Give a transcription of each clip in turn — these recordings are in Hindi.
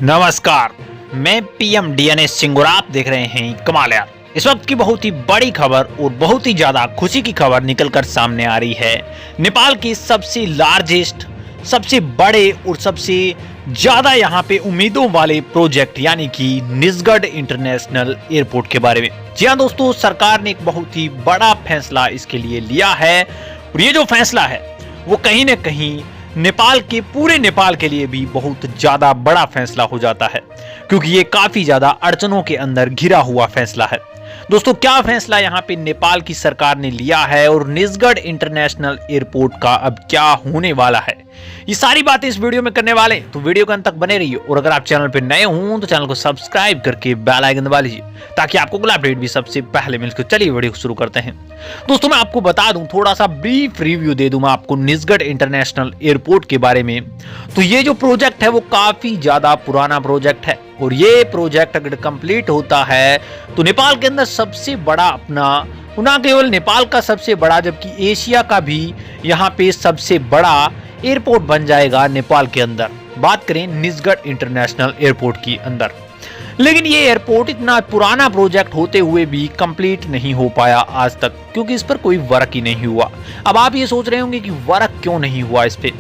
नमस्कार, मैं पीएम डीएनएस सिंह और आप देख रहे हैं कमाल यार। इस वक्त की बहुत ही बड़ी खबर और बहुत ही ज्यादा खुशी की खबर निकलकर सामने आ रही है। नेपाल की सबसे लार्जेस्ट, सबसे बड़े और सबसे ज्यादा यहाँ पे उम्मीदों वाले प्रोजेक्ट यानी कि निजगढ़ इंटरनेशनल एयरपोर्ट के बारे में। जी हाँ दोस्तों, सरकार ने एक बहुत ही बड़ा फैसला इसके लिए लिया है और ये जो फैसला है वो कहीं ना कहीं पूरे नेपाल के लिए भी बहुत ज्यादा बड़ा फैसला हो जाता है, क्योंकि ये काफी ज्यादा अड़चनों के अंदर घिरा हुआ फैसला है। दोस्तों, क्या फैसला यहाँ पे नेपाल की सरकार ने लिया है और निजगढ़ इंटरनेशनल एयरपोर्ट का अब क्या होने वाला है, ये सारी बातें इस वीडियो में करने वाले हैं। तो वीडियो के अंत तक बने रहिए और अगर आप चैनल पे नए हों तो चैनल को सब्सक्राइब करके बेल आइकन दबा लीजिए ताकि आपको अगला अपडेट भी सबसे पहले मिल सके। चलिए वीडियो शुरू करते हैं। दोस्तों, मैं आपको बता दूं, थोड़ा सा ब्रीफ रिव्यू दे दूं मैं आपको निजगढ़ इंटरनेशनल एयरपोर्ट के बारे में। तो ये जो प्रोजेक्ट है वो काफी ज्यादा पुराना प्रोजेक्ट है और ये प्रोजेक्ट अगर कंप्लीट होता है तो नेपाल के अंदर सबसे बड़ा न केवल नेपाल का सबसे बड़ा जबकि एशिया का भी यहाँ पे सबसे बड़ा एयरपोर्ट बन जाएगा नेपाल के अंदर। बात करें निजगढ़ इंटरनेशनल एयरपोर्ट की अंदर, लेकिन ये एयरपोर्ट इतना पुराना प्रोजेक्ट होते हुए भी कंप्लीट नहीं हो पाया आज तक, क्योंकि इस पर कोई वर्क ही नहीं हुआ। अब आप ये सोच रहे होंगे कि वर्क क्यों नहीं हुआ इस पे,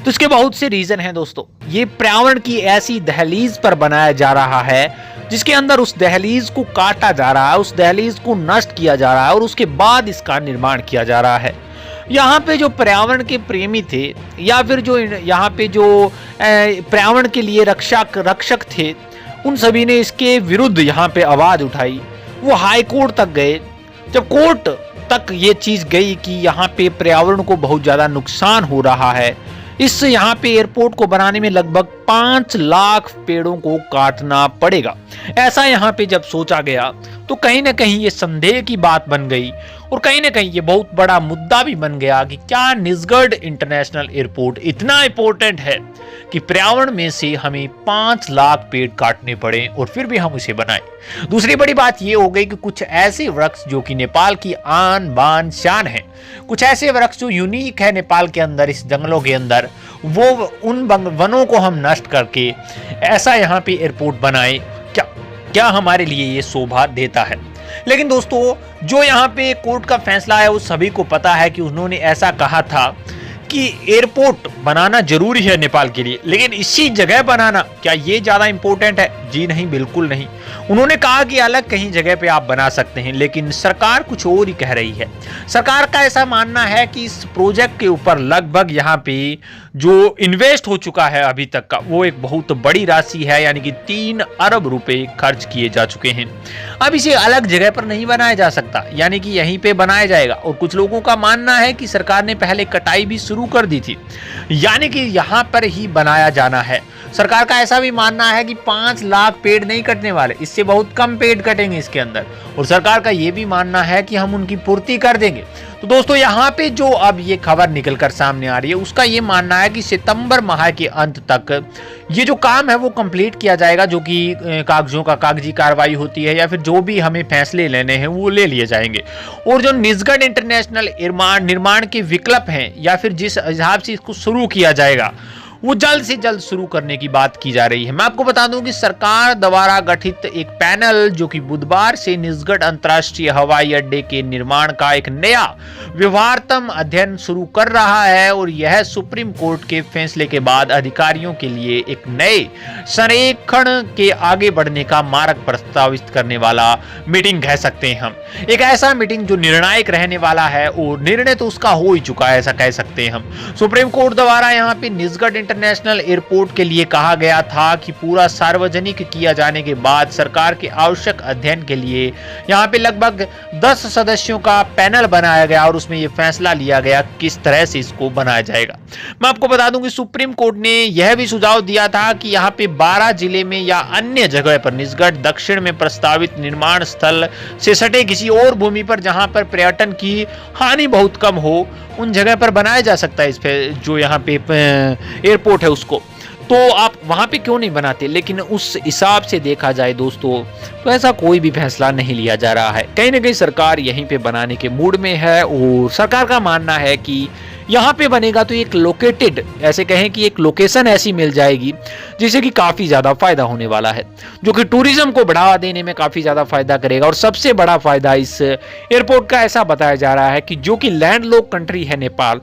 तो इसके बहुत से रीजन हैं दोस्तों। ये पर्यावरण की ऐसी दहलीज पर बनाया जा रहा है जिसके अंदर उस दहलीज को काटा जा रहा है, उस दहलीज को नष्ट किया जा रहा है और उसके बाद इसका निर्माण किया जा रहा है। यहाँ पे जो पर्यावरण के प्रेमी थे या फिर जो यहाँ पे जो पर्यावरण के लिए रक्षक थे, उन सभी ने इसके विरुद्ध यहाँ पे आवाज उठाई। वो हाई कोर्ट तक गए। जब कोर्ट तक ये चीज गई कि यहाँ पे पर्यावरण को बहुत ज्यादा नुकसान हो रहा है, इस यहाँ पे एयरपोर्ट को बनाने में लगभग 5 लाख पेड़ों को काटना पड़ेगा, ऐसा यहाँ पे जब सोचा गया तो कहीं ना कहीं ये संदेह की बात बन गई और कहीं ना कहीं ये बहुत बड़ा मुद्दा भी बन गया कि क्या निजगढ़ इंटरनेशनल एयरपोर्ट इतना इंपॉर्टेंट है कि पर्यावरण में से हमें 5 लाख पेड़ काटने पड़े और फिर भी हम इसे बनाएं। दूसरी बड़ी बात ये हो गई कि कुछ ऐसे वृक्ष जो कि नेपाल की आन बान शान है, कुछ ऐसे वृक्ष जो यूनिक है नेपाल के अंदर, इस जंगलों के अंदर, वो उन वनों को हम नष्ट करके ऐसा यहाँ पे एयरपोर्ट बनाए, क्या हमारे लिए ये शोभा देता है। लेकिन दोस्तों, जो यहाँ पे कोर्ट का फैसला है वो सभी को पता है कि उन्होंने ऐसा कहा था कि एयरपोर्ट बनाना जरूरी है नेपाल के लिए, लेकिन इसी जगह बनाना क्या ये ज्यादा इंपॉर्टेंट है? जी नहीं, बिल्कुल नहीं। उन्होंने कहा कि अलग कहीं जगह पे आप बना सकते हैं, लेकिन सरकार कुछ और ही कह रही है। सरकार का ऐसा मानना है कि इस प्रोजेक्ट के ऊपर लगभग यहाँ पे जो इन्वेस्ट हो चुका है अभी तक का, वो एक बहुत बड़ी राशि है, यानी कि 3 अरब रुपए खर्च किए जा चुके हैं। अब इसे अलग जगह पर नहीं बनाया जा सकता, यानी कि यहीं पे बनाया जाएगा। और कुछ लोगों का मानना है कि सरकार ने पहले कटाई भी शुरू कर दी थी, यानी कि यहाँ पर ही बनाया जाना है। सरकार का ऐसा भी मानना है कि 5 लाख पेड़ नहीं कटने वाले, इससे बहुत कम पेड़ कटेंगे इसके अंदर, और सरकार का ये भी मानना है कि हम उनकी पूर्ति कर देंगे। तो दोस्तों, यहाँ पे जो अब ये खबर निकलकर सामने आ रही है उसका ये मानना है कि सितंबर माह के अंत तक ये जो काम है वो कंप्लीट किया जाएगा, जो कि कागजों का कागजी कार्रवाई होती है या फिर जो भी हमें फैसले लेने हैं वो ले लिए जाएंगे। और जो निजगढ़ इंटरनेशनल निर्माण के विकल्प हैं या फिर जिस हिसाब से इसको शुरू किया जाएगा वो जल्द से जल्द शुरू करने की बात की जा रही है। मैं आपको बता दूं कि सरकार द्वारा गठित एक पैनल जो कि बुधवार से निजगढ़ अंतर्राष्ट्रीय हवाई अड्डे के निर्माण का एक नया व्यवहारतम अध्ययन शुरू कर रहा है और यह सुप्रीम कोर्ट के फैसले के बाद अधिकारियों के लिए एक नए संरेखण के आगे बढ़ने का मार्ग प्रस्तावित करने वाला मीटिंग कह सकते हैं हम। एक ऐसा मीटिंग जो निर्णायक रहने वाला है और निर्णय तो उसका हो ही चुका है, ऐसा कह सकते हैं हम। सुप्रीम कोर्ट द्वारा यहाँ पे निजगढ़ इंटरनेशनल एयरपोर्ट के लिए कहा गया था कि पूरा सार्वजनिक किया जाने के बाद सरकार के आवश्यक अध्ययन के लिए यहाँ पे लगभग 10 सदस्यों का पैनल बनाया गया और उसमें यह फैसला लिया गया किस तरह से इसको बनाया जाएगा। मैं आपको बता दूं कि सुप्रीम कोर्ट ने यह भी सुझाव दिया था कि यहाँ पे 12 जिले में या अन्य जगह पर निजगढ़ दक्षिण में प्रस्तावित निर्माण स्थल से सटे किसी और भूमि पर जहां पर पर्यटन की हानि बहुत कम हो, उन जगह पर बनाया जा सकता है इस पे जो यहाँ पे एयरपोर्ट है उसको। तो आप वहां पे क्यों नहीं बनाते? लेकिन उस हिसाब से देखा जाए दोस्तों तो ऐसा कोई भी फैसला नहीं लिया जा रहा है। कहीं ना कहीं सरकार यहीं पे बनाने के मूड में है और सरकार का मानना है कि यहाँ पे बनेगा तो एक लोकेटेड, ऐसे कहें कि एक लोकेशन ऐसी मिल जाएगी जिससे कि काफ़ी ज़्यादा फायदा होने वाला है, जो कि टूरिज्म को बढ़ावा देने में काफ़ी ज़्यादा फायदा करेगा। और सबसे बड़ा फायदा इस एयरपोर्ट का ऐसा बताया जा रहा है कि जो कि लैंडलॉक कंट्री है नेपाल,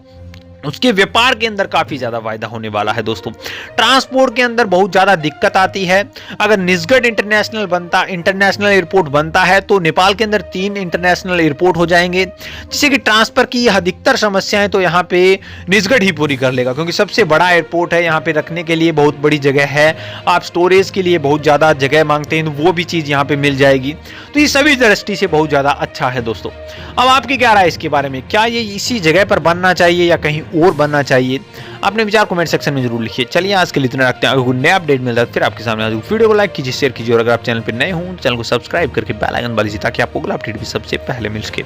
उसके व्यापार के अंदर काफी ज्यादा फायदा होने वाला है दोस्तों। ट्रांसपोर्ट के अंदर बहुत ज्यादा दिक्कत आती है। अगर निजगढ़ इंटरनेशनल एयरपोर्ट बनता है तो नेपाल के अंदर 3 इंटरनेशनल एयरपोर्ट हो जाएंगे, जिससे कि ट्रांसफर की अधिकतर समस्याएं तो यहाँ पे निजगढ़ ही पूरी कर लेगा, क्योंकि सबसे बड़ा एयरपोर्ट है, यहाँ पे रखने के लिए बहुत बड़ी जगह है। आप स्टोरेज के लिए बहुत ज्यादा जगह मांगते हैं तो वो भी चीज यहाँ पे मिल जाएगी। तो ये सभी दृष्टि से बहुत ज्यादा अच्छा है दोस्तों। अब आपकी क्या राय इसके बारे में, क्या ये इसी जगह पर बनना चाहिए या कहीं और बनना चाहिए? अपने विचार कमेंट सेक्शन में जरूर लिखिए। चलिए आज के लिए इतना रखते हैं, अगर कोई नया अपडेट मिलता है फिर आपके सामने। वीडियो को लाइक कीजिए, शेयर कीजिए और अगर आप चैनल पर नए हों तो चैनल को सब्सक्राइब करके बेल आइकन दबा लीजिए ताकि आपको अगला अपडेट भी सबसे पहले मिल सके।